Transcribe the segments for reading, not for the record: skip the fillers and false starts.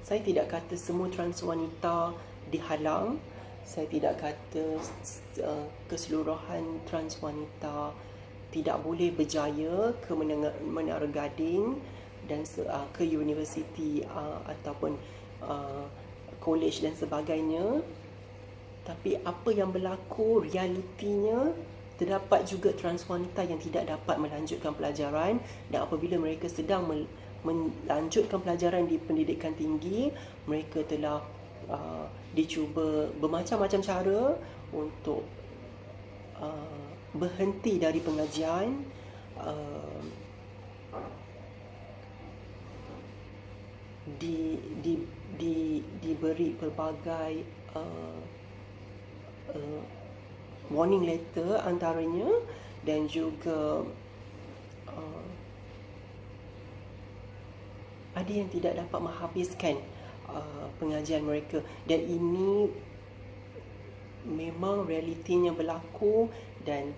Saya tidak kata semua trans wanita dihalang. Saya tidak kata keseluruhan trans wanita tidak boleh berjaya ke Menara Gading dan ke universiti ataupun college dan sebagainya. Tapi apa yang berlaku realitinya, terdapat juga trans wanita yang tidak dapat melanjutkan pelajaran, dan apabila mereka sedang melanjutkan pelajaran di pendidikan tinggi, mereka telah dicuba bermacam-macam cara untuk berhenti dari pengajian, diberi pelbagai warning letter antaranya, dan juga ada yang tidak dapat menghabiskan pengajian mereka. Dan ini memang realitinya berlaku dan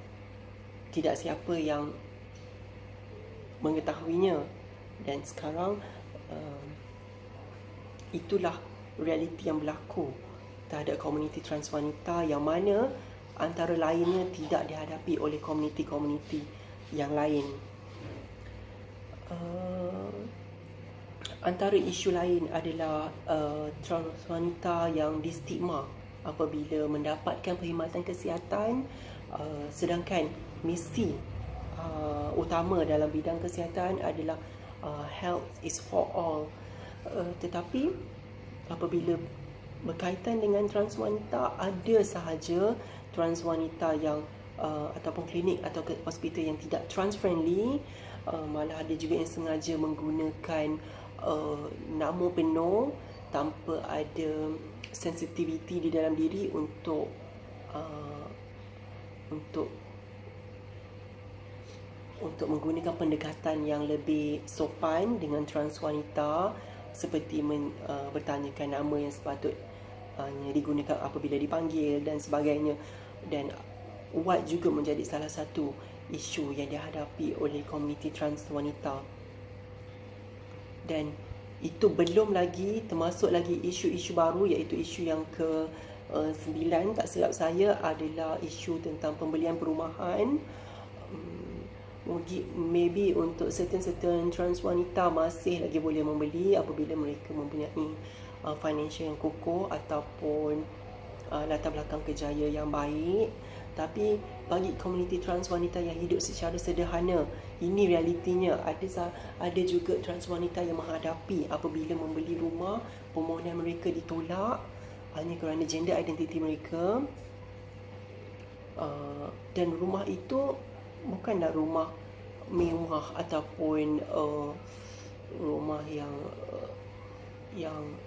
tidak siapa yang mengetahuinya. Dan sekarang itulah realiti yang berlaku terhadap komuniti trans wanita, yang mana antara lainnya tidak dihadapi oleh komuniti-komuniti yang lain. Antara isu lain adalah trans wanita yang distigma apabila mendapatkan perkhidmatan kesihatan, sedangkan misi utama dalam bidang kesihatan adalah health is for all. Tetapi apabila berkaitan dengan trans wanita, ada sahaja trans wanita yang ataupun klinik atau hospital yang tidak trans friendly. Malah ada juga yang sengaja menggunakan nama penuh tanpa ada sensitivity di dalam diri untuk menggunakan pendekatan yang lebih sopan dengan trans wanita, seperti bertanyakan nama yang sepatutnya digunakan apabila dipanggil dan sebagainya. Dan uat juga menjadi salah satu isu yang dihadapi oleh komuniti trans wanita. Dan itu belum lagi termasuk lagi isu-isu baru, iaitu isu yang ke-9 tak silap saya adalah isu tentang pembelian perumahan. Maybe untuk certain trans wanita masih lagi boleh membeli apabila mereka mempunyai financial yang kukuh ataupun latar belakang kerjaya yang baik. Tapi bagi komuniti trans wanita yang hidup secara sederhana, ini realitinya. Ada juga trans wanita yang menghadapi apabila membeli rumah, permohonan mereka ditolak hanya kerana gender identity mereka. Dan rumah itu bukanlah rumah mewah ataupun rumah yang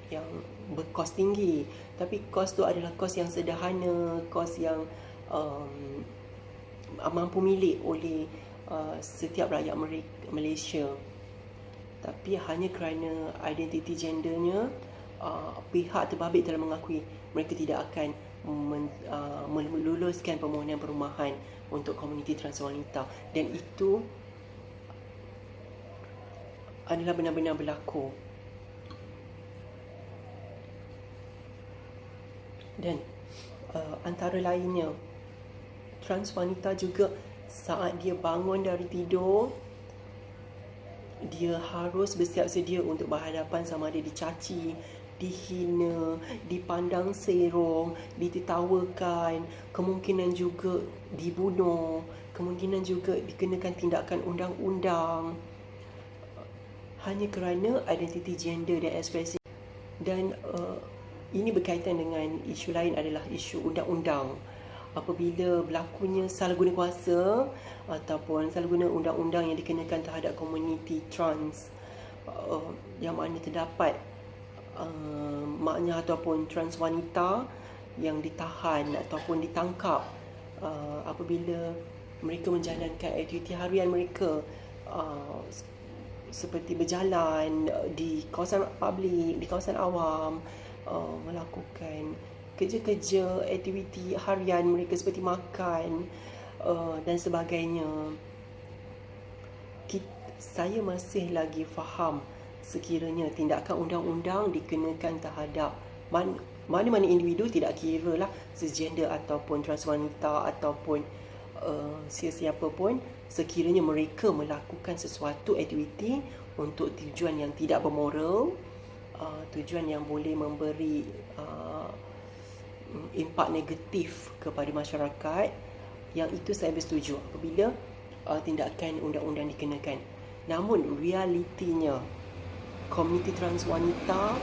berkos tinggi, tapi kos tu adalah kos yang sederhana, kos yang mampu milik oleh setiap rakyat Malaysia. Tapi hanya kerana identiti gendernya, pihak terbabit telah mengakui mereka tidak akan meluluskan permohonan perumahan untuk komuniti trans wanita. Dan itu adalah benar-benar berlaku. Dan antara lainnya, trans wanita juga saat dia bangun dari tidur, dia harus bersiap sedia untuk berhadapan sama ada dicaci, dihina, dipandang serong, ditertawakan, kemungkinan juga dibunuh, kemungkinan juga dikenakan tindakan undang-undang hanya kerana identiti gender dan ekspresi. Dan ini berkaitan dengan isu lain adalah isu undang-undang. Apabila berlakunya salah guna kuasa ataupun salah guna undang-undang yang dikenakan terhadap komuniti trans, yang mana terdapat maknya ataupun trans wanita yang ditahan ataupun ditangkap apabila mereka menjalankan aktiviti harian mereka, seperti berjalan di kawasan publik, di kawasan awam, melakukan kerja-kerja aktiviti harian mereka seperti makan dan sebagainya. Saya masih lagi faham sekiranya tindakan undang-undang dikenakan terhadap mana-mana individu, tidak kira lah cisgender ataupun transwanita ataupun sesiapa pun, sekiranya mereka melakukan sesuatu aktiviti untuk tujuan yang tidak bermoral, tujuan yang boleh memberi impak negatif kepada masyarakat, yang itu saya bersetuju apabila tindakan undang-undang dikenakan. Namun realitinya komuniti trans wanita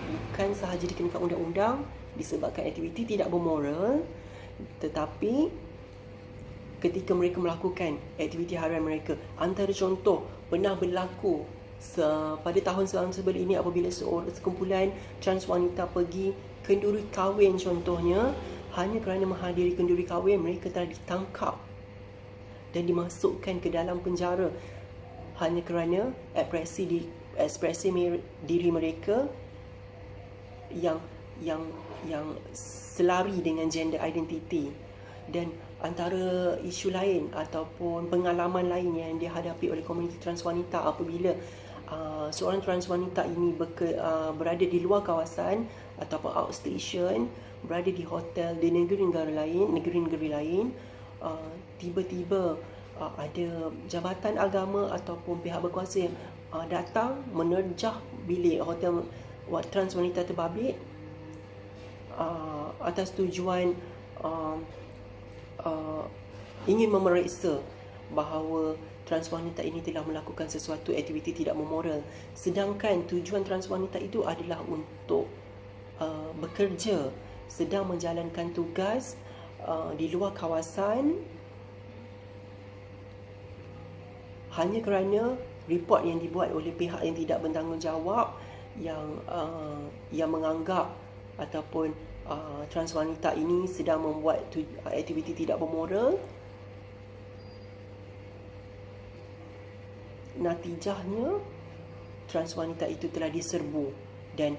bukan sahaja dikenakan undang-undang disebabkan aktiviti tidak bermoral, tetapi ketika mereka melakukan aktiviti harian mereka, antara contoh pernah berlaku pada tahun sebelum ini apabila sekumpulan trans wanita pergi kenduri kahwin contohnya, hanya kerana menghadiri kenduri kahwin mereka telah ditangkap dan dimasukkan ke dalam penjara hanya kerana ekspresi diri mereka yang selari dengan gender identity. Dan antara isu lain ataupun pengalaman lain yang dihadapi oleh komuniti trans wanita apabila seorang trans wanita ini berada di luar kawasan ataupun outstation, berada di hotel di negeri-negeri lain, tiba-tiba ada jabatan agama ataupun pihak berkuasa yang datang menerjah bilik hotel trans wanita terbabit atas tujuan ingin memeriksa bahawa trans wanita ini telah melakukan sesuatu aktiviti tidak memoral, sedangkan tujuan trans wanita itu adalah untuk bekerja, sedang menjalankan tugas di luar kawasan, hanya kerana report yang dibuat oleh pihak yang tidak bertanggungjawab yang menganggap ataupun trans wanita ini sedang membuat aktiviti tidak bermoral. Natijahnya trans wanita itu telah diserbu dan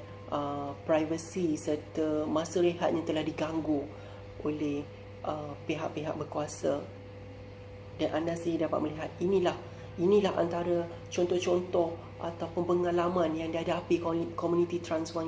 privasi serta masa rehatnya telah diganggu oleh pihak-pihak berkuasa. Dan anda sendiri dapat melihat inilah antara contoh-contoh ataupun pengalaman yang dihadapi komuniti trans wanita